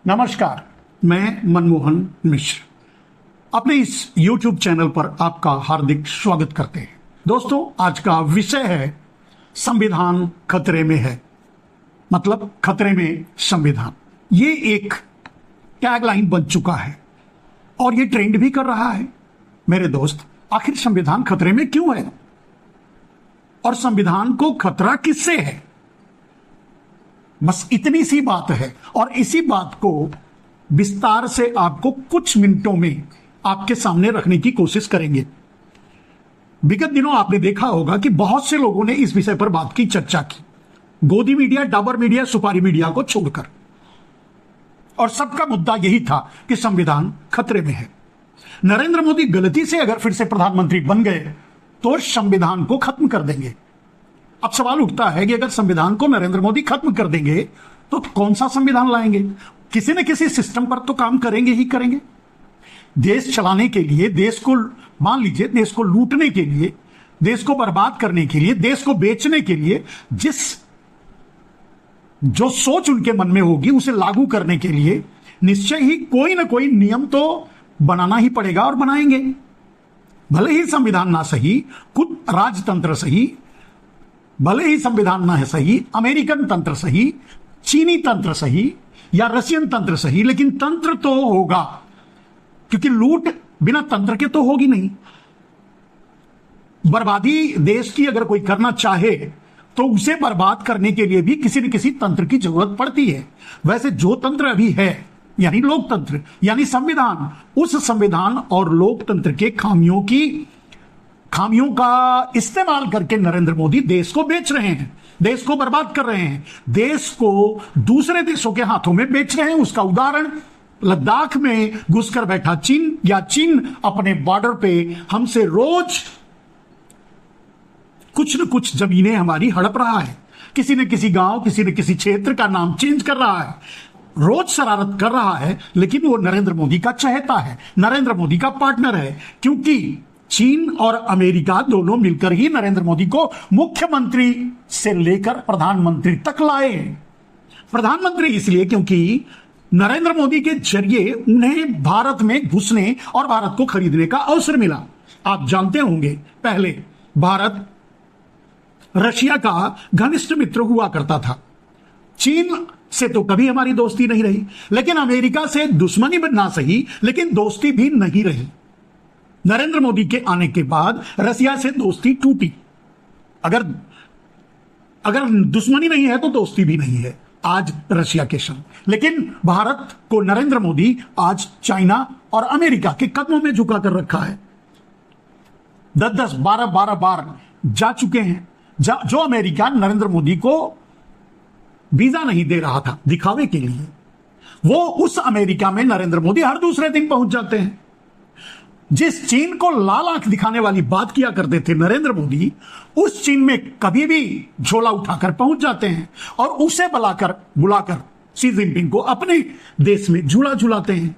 नमस्कार, मैं मनमोहन मिश्र अपने इस YouTube चैनल पर आपका हार्दिक स्वागत करते हैं। दोस्तों, आज का विषय है संविधान खतरे में है, मतलब खतरे में संविधान। ये एक टैगलाइन बन चुका है और ये ट्रेंड भी कर रहा है। मेरे दोस्त, आखिर संविधान खतरे में क्यों है और संविधान को खतरा किससे है? बस इतनी सी बात है और इसी बात को विस्तार से आपको कुछ मिनटों में आपके सामने रखने की कोशिश करेंगे। विगत दिनों आपने देखा होगा कि बहुत से लोगों ने इस विषय पर बात की, चर्चा की, गोदी मीडिया, डाबर मीडिया, सुपारी मीडिया को छोड़कर, और सबका मुद्दा यही था कि संविधान खतरे में है। नरेंद्र मोदी गलती से अगर फिर से प्रधानमंत्री बन गए तो संविधान को खत्म कर देंगे। अब सवाल उठता है कि अगर संविधान को नरेंद्र मोदी खत्म कर देंगे तो कौन सा संविधान लाएंगे? किसी न किसी सिस्टम पर तो काम करेंगे ही करेंगे। देश चलाने के लिए, देश को, मान लीजिए, देश को लूटने के लिए, देश को बर्बाद करने के लिए, देश को बेचने के लिए जो सोच उनके मन में होगी उसे लागू करने के लिए निश्चय ही कोई ना कोई नियम तो बनाना ही पड़ेगा और बनाएंगे। भले ही संविधान ना सही, खुद राजतंत्र सही, भले ही संविधान ना है सही, अमेरिकन तंत्र सही, चीनी तंत्र सही या रशियन तंत्र सही, लेकिन तंत्र तो होगा, क्योंकि लूट बिना तंत्र के तो होगी नहीं। बर्बादी देश की अगर कोई करना चाहे तो उसे बर्बाद करने के लिए भी किसी न किसी तंत्र की जरूरत पड़ती है। वैसे जो तंत्र अभी है, यानी लोकतंत्र, यानी संविधान, उस संविधान और लोकतंत्र के खामियों का इस्तेमाल करके नरेंद्र मोदी देश को बेच रहे हैं, देश को बर्बाद कर रहे हैं, देश को दूसरे देशों के हाथों में बेच रहे हैं। उसका उदाहरण लद्दाख में घुसकर बैठा चीन, या चीन अपने बॉर्डर पे हमसे रोज कुछ न कुछ जमीनें हमारी हड़प रहा है। किसी न किसी गांव, किसी न किसी क्षेत्र का नाम चेंज कर रहा है, रोज शरारत कर रहा है, लेकिन वो नरेंद्र मोदी का चहेता है, नरेंद्र मोदी का पार्टनर है, क्योंकि चीन और अमेरिका दोनों मिलकर ही नरेंद्र मोदी को मुख्यमंत्री से लेकर प्रधानमंत्री तक लाए। प्रधानमंत्री इसलिए क्योंकि नरेंद्र मोदी के जरिए उन्हें भारत में घुसने और भारत को खरीदने का अवसर मिला। आप जानते होंगे, पहले भारत रशिया का घनिष्ठ मित्र हुआ करता था। चीन से तो कभी हमारी दोस्ती नहीं रही, लेकिन अमेरिका से दुश्मनी ना सही, लेकिन दोस्ती भी नहीं रही। नरेंद्र मोदी के आने के बाद रशिया से दोस्ती टूटी। अगर दुश्मनी नहीं है तो दोस्ती भी नहीं है आज रशिया के संग। लेकिन भारत को नरेंद्र मोदी आज चाइना और अमेरिका के कदमों में झुका कर रखा है। 10-10, 12-12 बार जा चुके हैं। जो अमेरिका नरेंद्र मोदी को वीजा नहीं दे रहा था दिखावे के लिए, वो उस अमेरिका में नरेंद्र मोदी हर दूसरे दिन पहुंच जाते हैं। जिस चीन को लाल आंख दिखाने वाली बात किया करते थे नरेंद्र मोदी, उस चीन में कभी भी झोला उठाकर पहुंच जाते हैं और उसे बुलाकर शी जिनपिंग को अपने देश में झूला झुलाते हैं।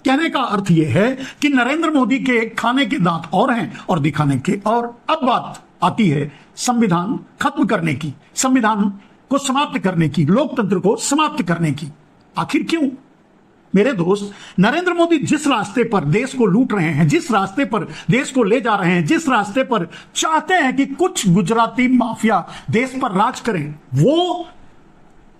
कहने का अर्थ यह है कि नरेंद्र मोदी के खाने के दांत और हैं और दिखाने के और। अब बात आती है संविधान खत्म करने की, संविधान को समाप्त करने की, लोकतंत्र को समाप्त करने की। आखिर क्यों? मेरे दोस्त, नरेंद्र मोदी जिस रास्ते पर देश को लूट रहे हैं, जिस रास्ते पर देश को ले जा रहे हैं, जिस रास्ते पर चाहते हैं कि कुछ गुजराती माफिया देश पर राज करें, वो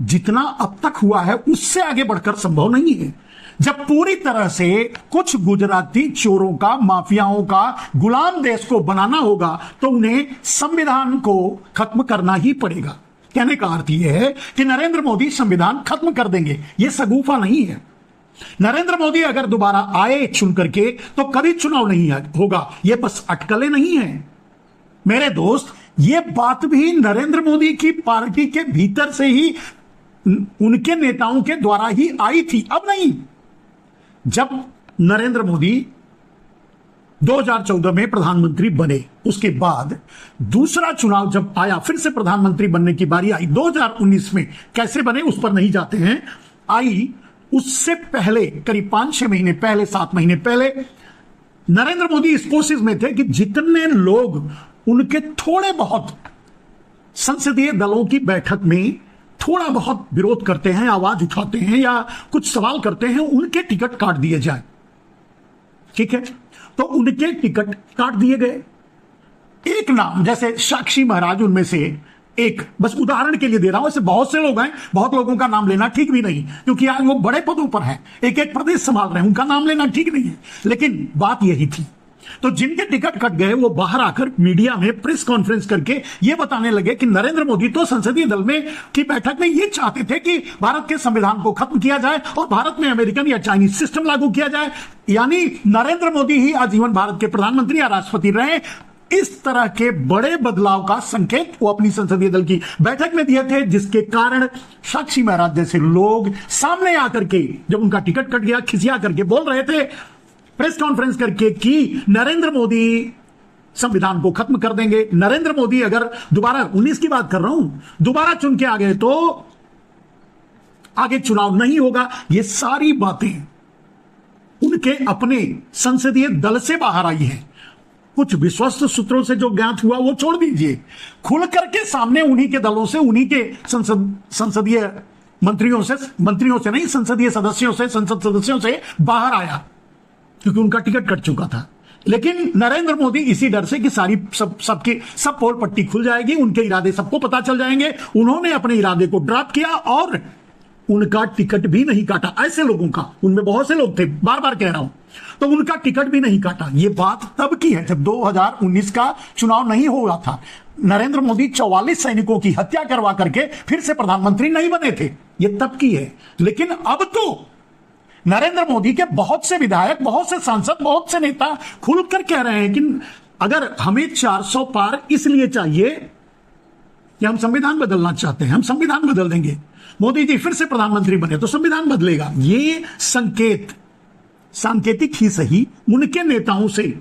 जितना अब तक हुआ है उससे आगे बढ़कर संभव नहीं है। जब पूरी तरह से कुछ गुजराती चोरों का, माफियाओं का गुलाम देश को बनाना होगा तो उन्हें संविधान को खत्म करना ही पड़ेगा। कहने का अर्थ यह है कि नरेंद्र मोदी संविधान खत्म कर देंगे, यह सगुफा नहीं है। नरेंद्र मोदी अगर दोबारा आए चुन करके तो कभी चुनाव नहीं होगा, यह बस अटकलें नहीं है। मेरे दोस्त, यह बात भी नरेंद्र मोदी की पार्टी के भीतर से ही, उनके नेताओं के द्वारा ही आई थी, अब नहीं। जब नरेंद्र मोदी 2014 में प्रधानमंत्री बने, उसके बाद दूसरा चुनाव जब आया, फिर से प्रधानमंत्री बनने की बारी आई 2019 में, कैसे बने उस पर नहीं जाते हैं, आई उससे पहले करीब 5-6 महीने पहले, 7 महीने पहले नरेंद्र मोदी इस कोशिश में थे कि जितने लोग उनके थोड़े बहुत संसदीय दलों की बैठक में थोड़ा बहुत विरोध करते हैं, आवाज उठाते हैं या कुछ सवाल करते हैं, उनके टिकट काट दिए जाए। ठीक है, तो उनके टिकट काट दिए गए। एक नाम जैसे साक्षी महाराज उनमें से एक, बस उदाहरण के लिए दे रहा हूं, ऐसे बहुत से लोग हैं, बहुत लोगों का नाम लेना ठीक भी नहीं, क्योंकि आज वो बड़े पदों पर हैं, एक एक प्रदेश संभाल रहे हैं, उनका नाम लेना ठीक नहीं है, लेकिन बात यही थी। तो जिनके टिकट कट गए वो बाहर आकर मीडिया में प्रेस कॉन्फ्रेंस करके ये बताने लगे कि नरेंद्र मोदी तो संसदीय दल में की बैठक में ये चाहते थे कि भारत के संविधान को खत्म किया जाए और भारत में अमेरिकन या चाइनीज सिस्टम लागू किया जाए, यानी नरेंद्र मोदी ही आजीवन भारत के प्रधानमंत्री या राष्ट्रपति रहे। इस तरह के बड़े बदलाव का संकेत वो अपनी संसदीय दल की बैठक में दिए थे, जिसके कारण साक्षी महाराज जैसे लोग सामने आकर के, जब उनका टिकट कट गया, खिसिया करके बोल रहे थे प्रेस कॉन्फ्रेंस करके कि नरेंद्र मोदी संविधान को खत्म कर देंगे, नरेंद्र मोदी अगर दोबारा 19 की बात कर रहा हूं, दोबारा चुन के आ गए तो आगे चुनाव नहीं होगा। ये सारी बातें उनके अपने संसदीय दल से बाहर आई हैं। कुछ विश्वस्त सूत्रों से जो ज्ञात हुआ वो छोड़ दीजिए, खुल करके सामने उन्हीं के दलों से, उन्हीं के संसदीय मंत्रियों से नहीं, संसदीय सदस्यों से, संसद सदस्यों से बाहर आया, क्योंकि उनका टिकट कट चुका था। लेकिन नरेंद्र मोदी इसी डर से कि सब पोल पट्टी खुल जाएगी, उनके इरादे सबको पता चल जाएंगे, उन्होंने अपने इरादे को ड्रॉप किया और उनका टिकट भी नहीं काटा। ऐसे लोगों का, उनमें बहुत से लोग थे, बार बार कह रहा हूं, तो उनका टिकट भी नहीं काटा। यह बात तब की है जब 2019 का चुनाव नहीं हुआ था। नरेंद्र मोदी 44 सैनिकों की हत्या करवा करके फिर से प्रधानमंत्री नहीं बने थे, यह तब की है। लेकिन अब तो नरेंद्र मोदी के बहुत से विधायक, बहुत से सांसद, बहुत से नेता खुलकर कह रहे हैं कि अगर हमें 400 पार इसलिए चाहिए कि हम संविधान बदलना चाहते हैं, हम संविधान बदल देंगे, मोदी जी फिर से प्रधानमंत्री बने तो संविधान बदलेगा। ये सांकेतिक ही सही उनके नेताओं से,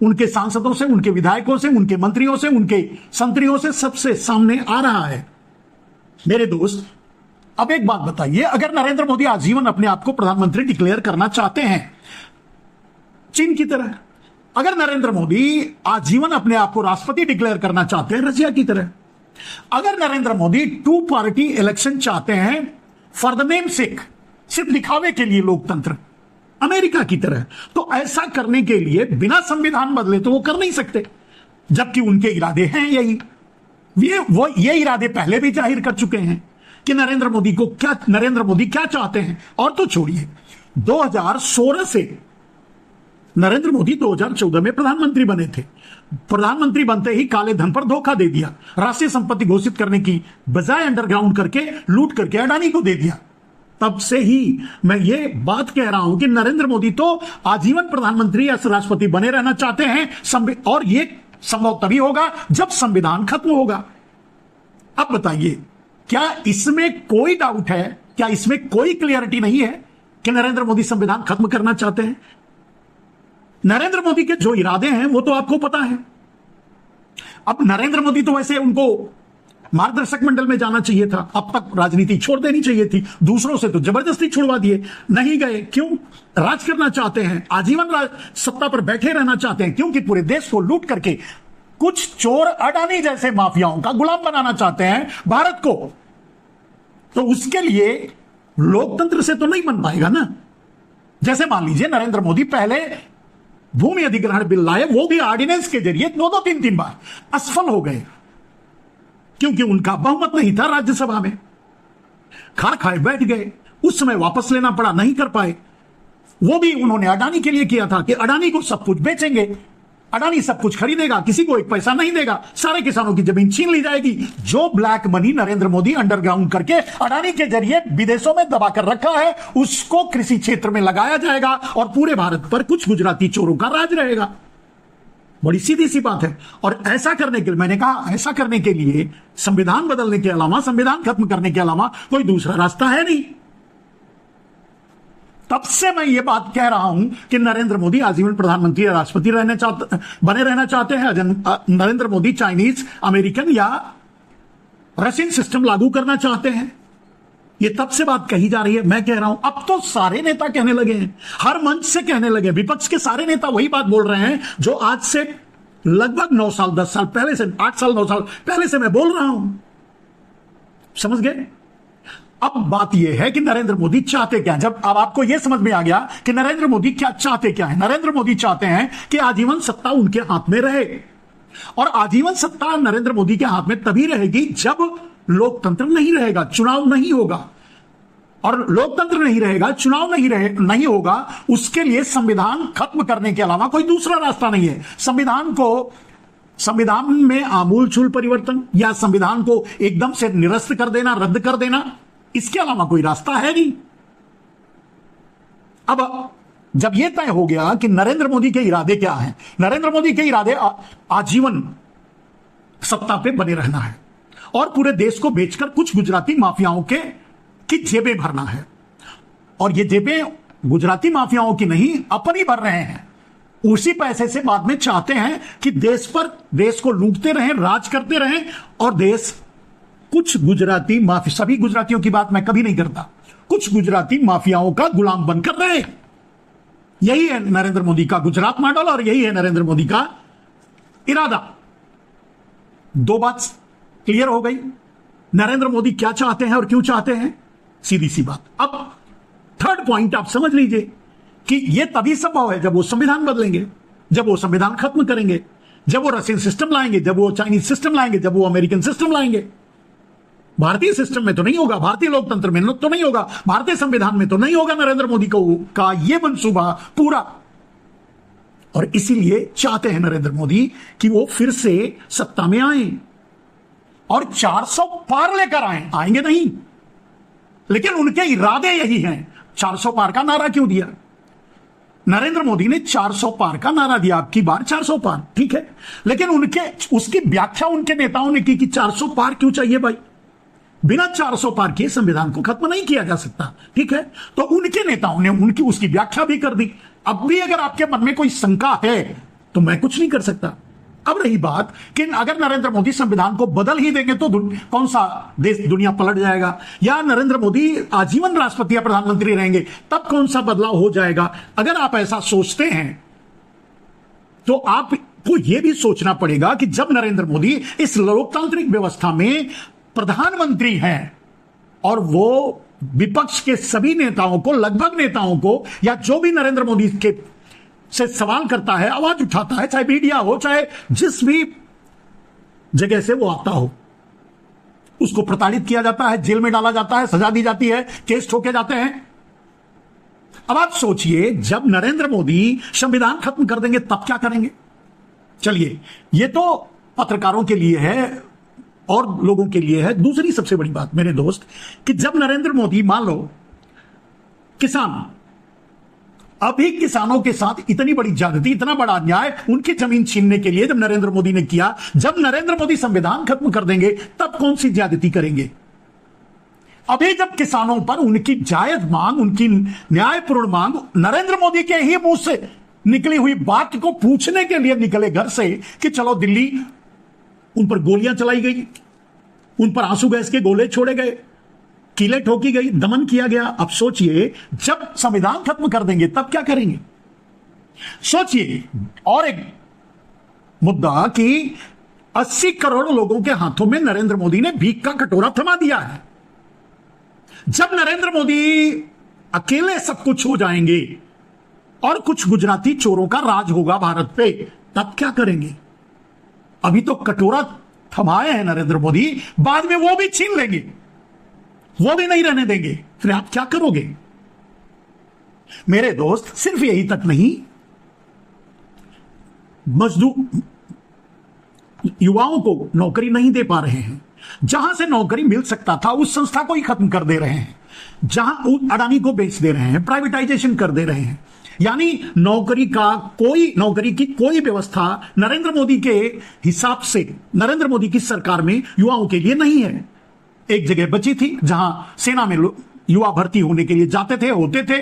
उनके सांसदों से, उनके विधायकों से, उनके मंत्रियों से, उनके संतरियों से सबसे सामने आ रहा है। मेरे दोस्त, अब एक बात बताइए, अगर नरेंद्र मोदी आजीवन अपने आप को प्रधानमंत्री डिक्लेयर करना चाहते हैं चीन की तरह, अगर नरेंद्र मोदी आजीवन अपने आप को राष्ट्रपति डिक्लेयर करना चाहते हैं रशिया की तरह, अगर नरेंद्र मोदी 2 पार्टी इलेक्शन चाहते हैं फॉर द नेम सेक, सिर्फ दिखावे के लिए लोकतंत्र, अमेरिका की तरह, तो ऐसा करने के लिए बिना संविधान बदले तो वो कर नहीं सकते, जबकि उनके इरादे हैं यही। ये इरादे पहले भी जाहिर कर चुके हैं कि नरेंद्र मोदी क्या चाहते हैं। और तो छोड़िए, 2016 से नरेंद्र मोदी 2014 में प्रधानमंत्री बने थे। प्रधानमंत्री बनते ही काले धन पर धोखा दे दिया, राष्ट्रीय संपत्ति घोषित करने की बजाय अंडरग्राउंड करके लूट करके अडानी को दे दिया। तब से ही मैं ये बात कह रहा हूं कि नरेंद्र मोदी तो आजीवन प्रधानमंत्री या राष्ट्रपति बने रहना चाहते हैं, और ये संभव तभी होगा जब संविधान खत्म होगा। अब बताइए, क्या इसमें कोई डाउट है, क्या इसमें कोई क्लियरिटी नहीं है कि नरेंद्र मोदी संविधान खत्म करना चाहते हैं? नरेंद्र मोदी के जो इरादे हैं वो तो आपको पता है। अब नरेंद्र मोदी तो वैसे, उनको मार्गदर्शक मंडल में जाना चाहिए था, अब तक राजनीति छोड़ देनी चाहिए थी, दूसरों से तो जबरदस्ती छुड़वा दिए, नहीं गए। क्यों? राज करना चाहते हैं, आजीवन सत्ता पर बैठे रहना चाहते हैं, क्योंकि पूरे देश को लूट करके कुछ चोर अडानी जैसे माफियाओं का गुलाम बनाना चाहते हैं भारत को। तो उसके लिए लोकतंत्र से तो नहीं बन पाएगा ना। जैसे मान लीजिए नरेंद्र मोदी पहले भूमि अधिग्रहण बिल लाए, वो भी ऑर्डिनेंस के जरिए 2-2, 3-3 बार असफल हो गए, क्योंकि उनका बहुमत नहीं था राज्यसभा में, खार खाए बैठ गए। उस समय वापस लेना पड़ा, नहीं कर पाए। वो भी उन्होंने अडानी के लिए किया था कि अडानी को सब कुछ बेचेंगे, अडानी सब कुछ खरीदेगा, किसी को एक पैसा नहीं देगा, सारे किसानों की जमीन छीन ली जाएगी। जो black money Narendra Modi underground करके अडानी के जरिए विदेशों में दबा कर रखा है, उसको कृषि क्षेत्र में लगाया जाएगा और पूरे भारत पर कुछ गुजराती चोरों का राज रहेगा। बड़ी सीधी सी बात है। और ऐसा करने के लिए, मैंने कहा, ऐसा करने के लिए संविधान बदलने के अलावा, संविधान खत्म करने के अलावा कोई दूसरा रास्ता है नहीं। तब से मैं ये बात कह रहा हूं कि नरेंद्र मोदी आजीवन प्रधानमंत्री या राष्ट्रपति बने रहना चाहते हैं। नरेंद्र मोदी चाइनीज, अमेरिकन या रशियन सिस्टम लागू करना चाहते हैं। ये तब से बात कही जा रही है, मैं कह रहा हूं। अब तो सारे नेता कहने लगे हैं, हर मंच से कहने लगे, विपक्ष के सारे नेता वही बात बोल रहे हैं जो आज से लगभग 9 साल, 10 साल पहले से, 8 साल, 9 साल पहले से मैं बोल रहा हूं। समझ गए? अब बात यह है कि नरेंद्र मोदी चाहते क्या है। जब अब आपको यह समझ में आ गया कि नरेंद्र मोदी क्या चाहते क्या है, नरेंद्र मोदी चाहते हैं कि आजीवन सत्ता उनके हाथ में रहे, और आजीवन सत्ता नरेंद्र मोदी के हाथ में तभी रहेगी जब लोकतंत्र नहीं रहेगा, चुनाव नहीं होगा। और लोकतंत्र नहीं रहेगा, चुनाव नहीं होगा, उसके लिए संविधान खत्म करने के अलावा कोई दूसरा रास्ता नहीं है। संविधान में आमूलचूल परिवर्तन या संविधान को एकदम से निरस्त कर देना, रद्द कर देना, इसके अलावा कोई रास्ता है नहीं। अब जब यह तय हो गया कि नरेंद्र मोदी के इरादे क्या हैं, नरेंद्र मोदी के इरादे आजीवन सत्ता पे बने रहना है और पूरे देश को बेचकर कुछ गुजराती माफियाओं की जेबें भरना है। और ये जेबें गुजराती माफियाओं की नहीं, अपनी भर रहे हैं। उसी पैसे से बाद में चाहते हैं कि देश को लूटते रहें, राज करते रहें, और देश कुछ गुजराती माफिया, सभी गुजरातियों की बात मैं कभी नहीं करता, कुछ गुजराती माफियाओं का गुलाम बनकर रहे। यही है नरेंद्र मोदी का गुजरात मॉडल और यही है नरेंद्र मोदी का इरादा। दो बात क्लियर हो गई, नरेंद्र मोदी क्या चाहते हैं और क्यों चाहते हैं, सीधी सी बात। अब थर्ड पॉइंट आप समझ लीजिए कि यह तभी संभव है जब वो संविधान बदलेंगे, जब वो संविधान खत्म करेंगे, जब वो रशियन सिस्टम लाएंगे, जब वो चाइनीज सिस्टम लाएंगे, जब वो अमेरिकन सिस्टम लाएंगे। भारतीय सिस्टम में तो नहीं होगा, भारतीय लोकतंत्र में तो नहीं होगा, भारतीय संविधान में तो नहीं होगा नरेंद्र मोदी का यह मंसूबा पूरा। और इसीलिए चाहते हैं नरेंद्र मोदी कि वो फिर से सत्ता में आए और 400 पार लेकर आएंगे नहीं, लेकिन उनके इरादे यही हैं। 400 पार का नारा क्यों दिया नरेंद्र मोदी ने? 400 पार का नारा दिया, अब की बार 400 पार, ठीक है, लेकिन उसकी व्याख्या उनके नेताओं ने की कि 400 पार क्यों चाहिए भाई, बिना 400 पार के संविधान को खत्म नहीं किया जा सकता, ठीक है। तो उनके नेताओं ने उसकी व्याख्या भी कर दी। अब भी अगर आपके मन में कोई शंका है तो मैं कुछ नहीं कर सकता। अब रही बात कि अगर नरेंद्र मोदी संविधान को बदल ही देंगे तो कौन सा देश, दुनिया पलट जाएगा, या नरेंद्र मोदी आजीवन राष्ट्रपति या प्रधानमंत्री रहेंगे तब कौन सा बदलाव हो जाएगा। अगर आप ऐसा सोचते हैं तो आपको यह भी सोचना पड़ेगा कि जब नरेंद्र मोदी इस लोकतांत्रिक व्यवस्था में प्रधानमंत्री हैं और वो विपक्ष के सभी नेताओं को, लगभग नेताओं को, या जो भी नरेंद्र मोदी के से सवाल करता है, आवाज उठाता है, चाहे मीडिया हो, चाहे जिस भी जगह से वो आता हो, उसको प्रताड़ित किया जाता है, जेल में डाला जाता है, सजा दी जाती है, केस ठोके जाते हैं। अब आप सोचिए जब नरेंद्र मोदी संविधान खत्म कर देंगे तब क्या करेंगे। चलिए, ये तो पत्रकारों के लिए है और लोगों के लिए है। दूसरी सबसे बड़ी बात मेरे दोस्त, कि जब नरेंद्र मोदी, मान लो किसान, अभी किसानों के साथ इतनी बड़ी ज्यादती, इतना बड़ा अन्याय उनकी जमीन छीनने के लिए जब नरेंद्र मोदी ने किया, जब नरेंद्र मोदी संविधान खत्म कर देंगे तब कौन सी ज्यादती करेंगे। अभी जब किसानों पर उनकी जायज मांग, उनकी न्यायपूर्ण मांग, नरेंद्र मोदी के ही मुंह से निकली हुई बात को पूछने के लिए निकले घर से कि चलो दिल्ली, उन पर गोलियां चलाई गई, उन पर आंसू गैस के गोले छोड़े गए, किले ठोकी गई, दमन किया गया। अब सोचिए जब संविधान खत्म कर देंगे तब क्या करेंगे। सोचिए, और एक मुद्दा कि 80 करोड़ लोगों के हाथों में नरेंद्र मोदी ने भीख का कटोरा थमा दिया है। जब नरेंद्र मोदी अकेले सब कुछ हो जाएंगे और कुछ गुजराती चोरों का राज होगा भारत पे, तब क्या करेंगे। अभी तो कटोरा थमाए हैं नरेंद्र मोदी, बाद में वो भी छीन लेंगे, वो भी नहीं रहने देंगे, फिर आप क्या करोगे। मेरे दोस्त, सिर्फ यही तक नहीं, मजदूर युवाओं को नौकरी नहीं दे पा रहे हैं, जहां से नौकरी मिल सकता था उस संस्था को ही खत्म कर दे रहे हैं, जहां अडानी को बेच दे रहे हैं, प्राइवेटाइजेशन कर दे रहे हैं। यानी नौकरी की कोई व्यवस्था नरेंद्र मोदी के हिसाब से, नरेंद्र मोदी की सरकार में युवाओं के लिए नहीं है। एक जगह बची थी जहां सेना में युवा भर्ती होने के लिए जाते थे, होते थे,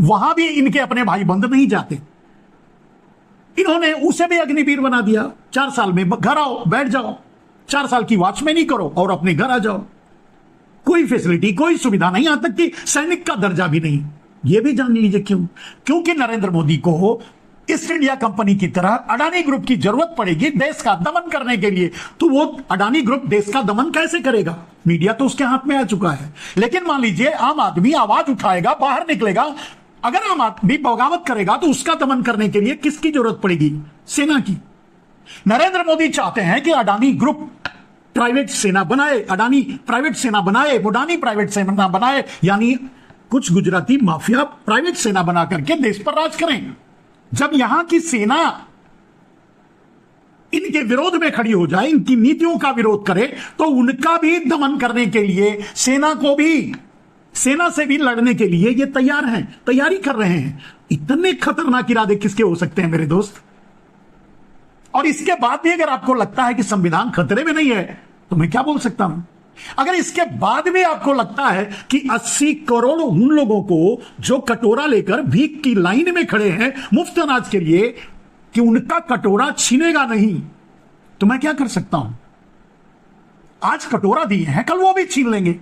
वहां भी इनके अपने भाई बंद नहीं जाते। इन्होंने उसे भी अग्निवीर बना दिया। 4 साल में घर आओ, बैठ जाओ, 4 साल की वॉचमैनी करो और अपने घर आ जाओ। कोई फैसिलिटी, कोई सुविधा नहीं, यहां तक कि सैनिक का दर्जा भी नहीं। यह भी जान लीजिए क्यों। क्योंकि नरेंद्र मोदी को ईस्ट इंडिया कंपनी की तरह अडानी ग्रुप की जरूरत पड़ेगी देश का दमन करने के लिए, तो वो अडानी ग्रुप देश का दमन कैसे करेगा? मीडिया तो उसके हाथ में आ चुका है। लेकिन मान लीजिए आम आदमी आवाज उठाएगा, बाहर निकलेगा, अगर आम आदमी बगावत करेगा तो उसका दमन करने के लिए किसकी जरूरत पड़ेगी? सेना की। नरेंद्र मोदी चाहते हैं कि अडानी ग्रुप प्राइवेट सेना बनाए, अडानी प्राइवेट सेना बनाए, मुडानी प्राइवेट सेना बनाए, यानी कुछ गुजराती माफिया प्राइवेट सेना बना करके देश पर राज करें। जब यहां की सेना इनके विरोध में खड़ी हो जाए, इनकी नीतियों का विरोध करे, तो उनका भी दमन करने के लिए सेना से भी लड़ने के लिए ये तैयार हैं, तैयारी कर रहे हैं। इतने खतरनाक इरादे किसके हो सकते हैं मेरे दोस्त? और इसके बाद भी अगर आपको लगता है कि संविधान खतरे में नहीं है, तो मैं क्या बोल सकता हूं? अगर इसके बाद भी आपको लगता है कि 80 करोड़ उन लोगों को जो कटोरा लेकर भीख की लाइन में खड़े हैं मुफ्त अनाज के लिए, कि उनका कटोरा छीनेगा नहीं, तो मैं क्या कर सकता हूं? आज कटोरा दिए हैं, कल वो भी छीन लेंगे।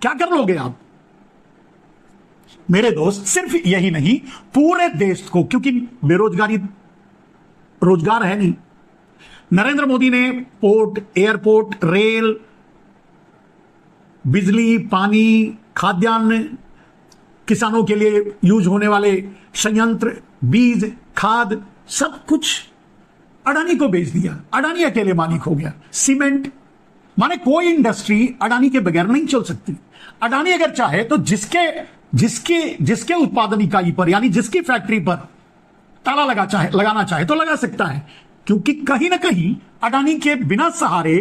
क्या कर लोगे आप? मेरे दोस्त, सिर्फ यही नहीं, पूरे देश को, क्योंकि बेरोजगारी, रोजगार है नहीं। नरेंद्र मोदी ने पोर्ट, एयरपोर्ट, रेल, बिजली, पानी, खाद्यान्न, किसानों के लिए यूज होने वाले संयंत्र, बीज, खाद, सब कुछ अडानी को बेच दिया। अडानी अकेले मालिक हो गया। सीमेंट, माने कोई इंडस्ट्री अडानी के बगैर नहीं चल सकती। अडानी अगर चाहे तो जिसके उत्पादन इकाई पर, यानी जिसकी फैक्ट्री पर ताला लगाना चाहे तो लगा सकता है, क्योंकि कहीं ना कहीं अडानी के बिना सहारे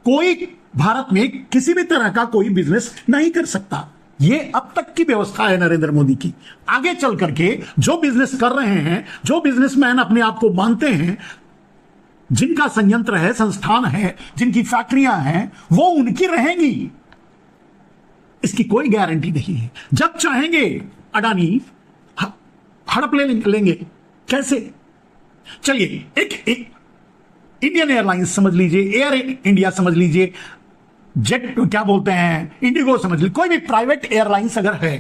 कोई भारत में किसी भी तरह का कोई बिजनेस नहीं कर सकता। ये अब तक की व्यवस्था है नरेंद्र मोदी की। आगे चल करके जो बिजनेस कर रहे हैं, जो बिजनेसमैन अपने आप को मानते हैं, जिनका संयंत्र है, संस्थान है, जिनकी फैक्ट्रियां हैं, वो उनकी रहेंगी, इसकी कोई गारंटी नहीं है। जब चाहेंगे अडानी हड़प लेंगे। कैसे? चलिए, एक इंडियन एयरलाइंस समझ लीजिए, एयर इंडिया समझ लीजिए, जेट क्या बोलते हैं, इंडिगो समझ लीजिए, कोई भी प्राइवेट एयरलाइंस अगर है,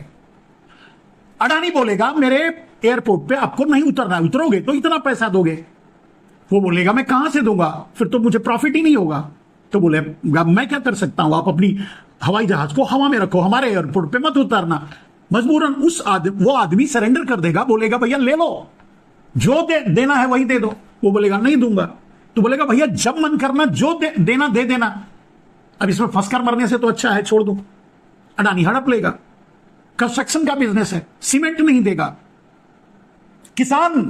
अडानी बोलेगा मेरे एयरपोर्ट पे आपको नहीं उतरना, उतरोगे तो इतना पैसा दोगे। वो बोलेगा मैं कहां से दूंगा, फिर तो मुझे प्रॉफिट ही नहीं होगा। तो बोलेगा मैं क्या कर सकता हूं, आप अपनी हवाई जहाज को हवा में रखो, हमारे एयरपोर्ट पे मत उतारना। मजबूरन वो आदमी सरेंडर कर देगा, बोलेगा भैया ले लो, जो देना है वही दे दो। वो बोलेगा नहीं दूंगा। तो बोलेगा भैया जब मन करना जो देना दे देना, अब इसमें फंसकर मरने से तो अच्छा है छोड़ दो। अडानी हड़प लेगा। कंस्ट्रक्शन का बिजनेस है, सीमेंट नहीं देगा, किसान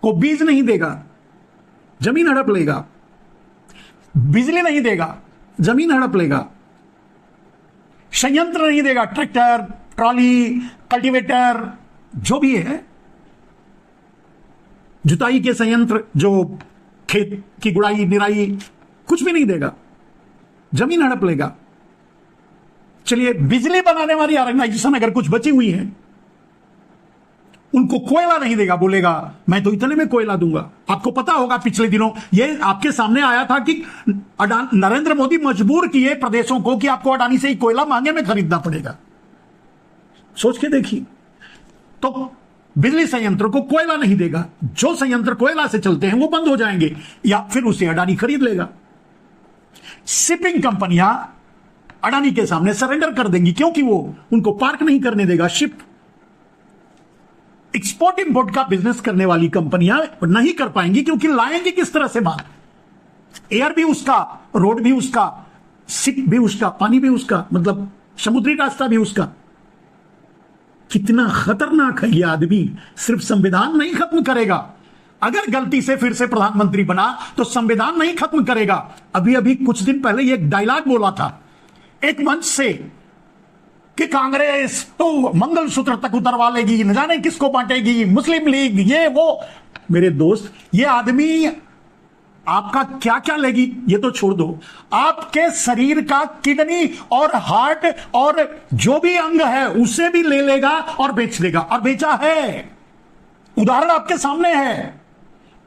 को बीज नहीं देगा, जमीन हड़प लेगा, बिजली नहीं देगा, जमीन हड़प लेगा, संयंत्र नहीं देगा, ट्रैक्टर, ट्रॉली, कल्टीवेटर, जो भी है, जुताई के संयंत्र, जो खेत की गुड़ाई निराई, कुछ भी नहीं देगा, जमीन हड़प लेगा। चलिए, बिजली बनाने वाली ऑर्गेनाइजेशन अगर कुछ बची हुई है, उनको कोयला नहीं देगा, बोलेगा मैं तो इतने में कोयला दूंगा। आपको पता होगा पिछले दिनों ये आपके सामने आया था कि नरेंद्र मोदी मजबूर किए प्रदेशों को कि आपको अडानी से ही कोयला महंगे में खरीदना पड़ेगा। सोच के देखिए। तो बिजली संयंत्र को कोयला नहीं देगा, जो संयंत्र कोयला से चलते हैं वो बंद हो जाएंगे, या फिर उसे अडानी खरीद लेगा। शिपिंग कंपनियां अडानी के सामने सरेंडर कर देंगी, क्योंकि वो उनको पार्क नहीं करने देगा शिप। एक्सपोर्ट इंपोर्ट का बिजनेस करने वाली कंपनियां नहीं कर पाएंगी, क्योंकि लाएंगे किस तरह से माल? एयर भी उसका, रोड भी उसका, शिप भी उसका, पानी भी उसका, मतलब समुद्री रास्ता भी उसका। कितना खतरनाक है यह आदमी। सिर्फ संविधान नहीं खत्म करेगा, अगर गलती से फिर से प्रधानमंत्री बना तो संविधान नहीं खत्म करेगा। अभी अभी कुछ दिन पहले एक डायलॉग बोला था एक मंच से कि कांग्रेस तो मंगलसूत्र तक उतरवा लेगी, न जाने किसको बांटेगी, मुस्लिम लीग, ये वो। मेरे दोस्त, ये आदमी आपका क्या क्या लेगी ये तो छोड़ दो, आपके शरीर का किडनी और हार्ट और जो भी अंग है उसे भी ले लेगा और बेच देगा, और बेचा है। उदाहरण आपके सामने है।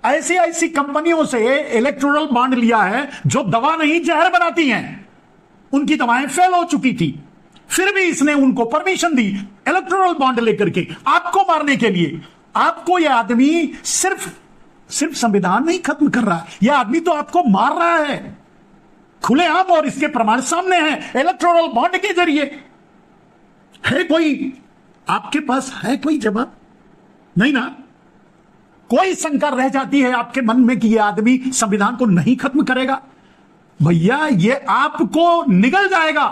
ऐसी ऐसी कंपनियों से इलेक्टोरल बॉन्ड लिया है जो दवा नहीं जहर बनाती हैं, उनकी दवाएं फेल हो चुकी थी, फिर भी इसने उनको परमिशन दी इलेक्टोरल बॉन्ड लेकर के आपको मारने के लिए। आपको यह आदमी सिर्फ संविधान नहीं खत्म कर रहा, यह आदमी तो आपको मार रहा है खुलेआम, और इसके प्रमाण सामने हैं इलेक्टोरल बॉन्ड के जरिए। है कोई आपके पास है कोई जवाब? नहीं ना। कोई शंका रह जाती है आपके मन में कि यह आदमी संविधान को नहीं खत्म करेगा? भैया ये आपको निगल जाएगा,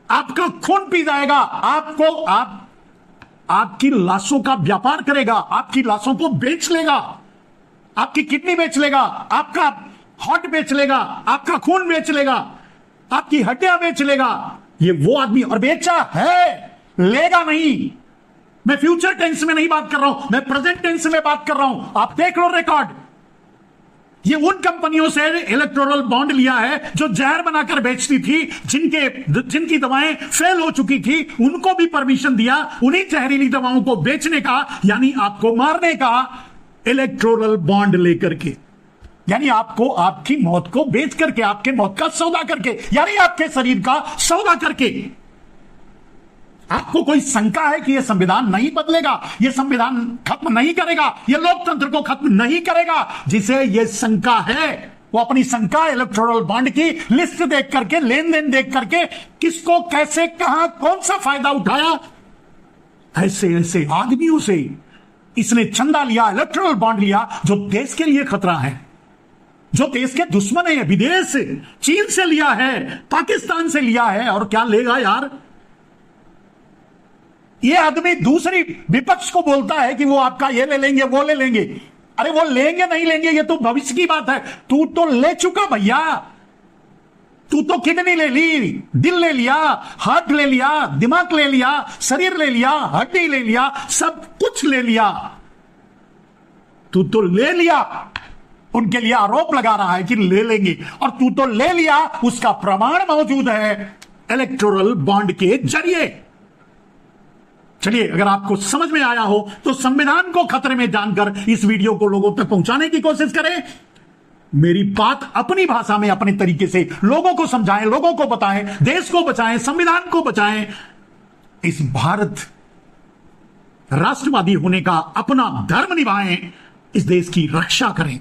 आपका खून पी जाएगा, आपकी लाशों का व्यापार करेगा, आपकी लाशों को बेच लेगा, आपकी किडनी बेच लेगा, आपका हार्ट बेच लेगा, आपका खून बेच लेगा, आपकी हड्डियां बेच लेगा। ये वो आदमी, और बेचा है, लेगा नहीं। मैं फ्यूचर टेंस में नहीं बात कर रहा हूं, मैं प्रेजेंट टेंस में बात कर रहा हूं। आप देख लो रिकॉर्ड। ये उन कंपनियों से इलेक्टोरल बॉन्ड लिया है जो जहर बनाकर बेचती थी, जिनकी दवाएं फेल हो चुकी थी, उनको भी परमिशन दिया उन्हीं जहरीली दवाओं को बेचने का, यानी आपको मारने का, इलेक्टोरल बॉन्ड लेकर के। यानी आपको आपकी मौत को बेच करके, आपके मौत का सौदा करके, यानी आपके शरीर का सौदा करके। आपको कोई शंका है कि यह संविधान नहीं बदलेगा, यह संविधान खत्म नहीं करेगा, यह लोकतंत्र को खत्म नहीं करेगा? जिसे यह शंका है वो अपनी शंका इलेक्टोरल बॉन्ड की लिस्ट देख करके, लेन देन देख करके, किसको कैसे कहां कौन सा फायदा उठाया, ऐसे ऐसे आदमियों से इसने चंदा लिया, इलेक्टोरल बॉन्ड लिया, जो देश के लिए खतरा है, जो देश के दुश्मन है, विदेश से, चीन से लिया है, पाकिस्तान से लिया है। और क्या लेगा यार? ये आदमी दूसरी विपक्ष को बोलता है कि वो आपका ये ले लेंगे, वो ले लेंगे। अरे वो लेंगे नहीं लेंगे ये तो भविष्य की बात है। तू तो ले चुका भैया, तू तो किडनी ले ली, दिल ले लिया, हार्ट ले लिया, दिमाग ले लिया, शरीर ले लिया, हड्डी ले लिया, सब कुछ ले लिया। तू तो ले लिया। उनके लिए आरोप लगा रहा है कि ले लेंगे, और तू तो ले लिया, उसका प्रमाण मौजूद है इलेक्टोरल बॉन्ड के जरिए। चलिए, अगर आपको समझ में आया हो तो संविधान को खतरे में जानकर इस वीडियो को लोगों तक पहुंचाने की कोशिश करें। मेरी बात अपनी भाषा में, अपने तरीके से लोगों को समझाएं, लोगों को बताएं, देश को बचाएं, संविधान को बचाएं। इस भारत राष्ट्रवादी होने का अपना धर्म निभाएं, इस देश की रक्षा करें।